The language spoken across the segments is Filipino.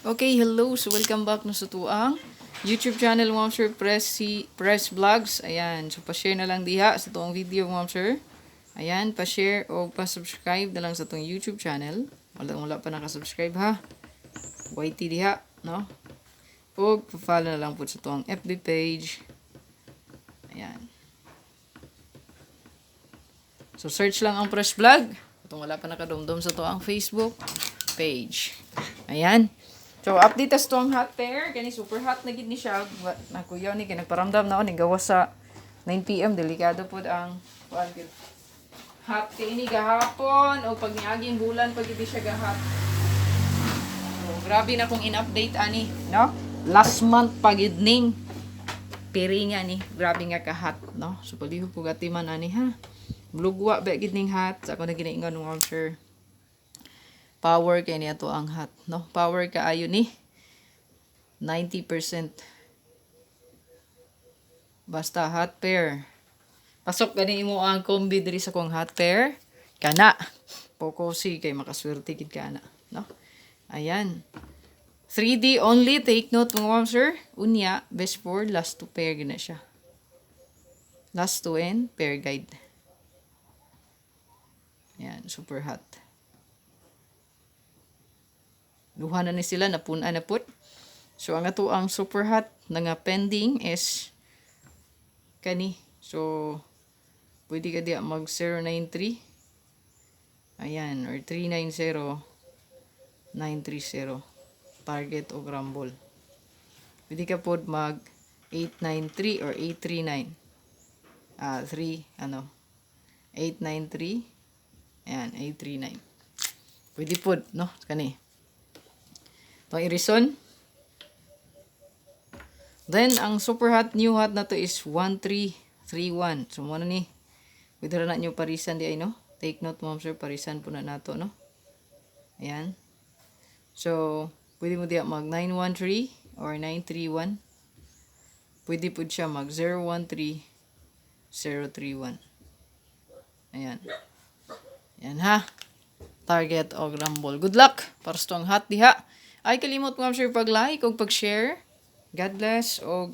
Okay, hello. So, welcome back na sa tuang YouTube channel, Ma'am Sir Press Vlogs. Ayan. So, pa-share na lang diha sa tuang video, Ma'am Sir. Ayan, pa-share o pa-subscribe na lang sa tuang YouTube channel. Wala pa nakasubscribe ha. YT diha, no? O, pa-follow na lang po sa tuang FB page. Ayan. So, search lang ang Press Vlog. Kung wala pa nakadumdum sa tuang Facebook page. Ayan. So, update as to ang hot air. Kani super hot na gid ni siya. Nakuyaw ni kay nagparamdam na ni gawas sa 9 PM. Delikado pod ang hot kay ini gahapon o pag niaging bulan pag hindi siya gahot. So, grabe na kung in-update ani, no? Last month pag evening piri nga ni, grabe nga ka-hot, no? So, paliho po gatiman ani ha. Blugwa ba gid ning hot. Sa ako na ginaingon ng sir. Power kay niya to ang hot, no? Power kaayo ni 90%. Basta hot pair. Pasok gani imo ang kombi diri sa kong hot pair. Kana. Pokosi kay makaswerte gid kana, no? Ayan. 3D only, take note mga ma'am sir. Unya, best for last 2 pair gina siya. Last 2 and pair guide. Ayan, super hot. Duha na ni sila, napuna na put. So, ang ato ang super hot na nga pending is kani. So, pwede ka diya mag 093. Ayan, or 390-930. Target o grumble. Pwede ka pod mag 893 or 839. 893. Ayan, 839. Pwede pod, no? Kani. Itong irison. Then, ang super hot, new hot na to is 1331. So, muna ni. Pwede na nyo parisan di ay, no? Take note, ma'am sir, parisan po na nato, no? Ayan. So, pwede mo diya mag 913 or 931. Pwede po siya mag 013031. Ayan. Ayan ha. Target o rumble. Good luck para sa itong hot diha. Ay kalimot ma'am sir pag-like o pag-share. God bless o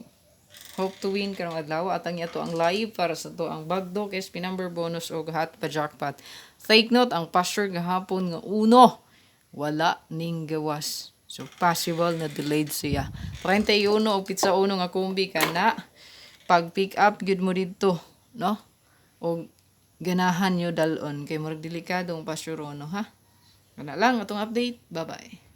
hope to win karong adlaw at ang ito ang live para sa to ang bagdok SP number bonus o hot pa jackpot. Take note ang pasture gahapon nga uno wala ning gawas. So possible na delayed siya. 31 o pizza uno nga kumbi kana pag pick up gyud mo didto, no? O ganahan nyo dalon kay murag delikado ang pasture uno ha. Kana lang atong update. Bye-bye.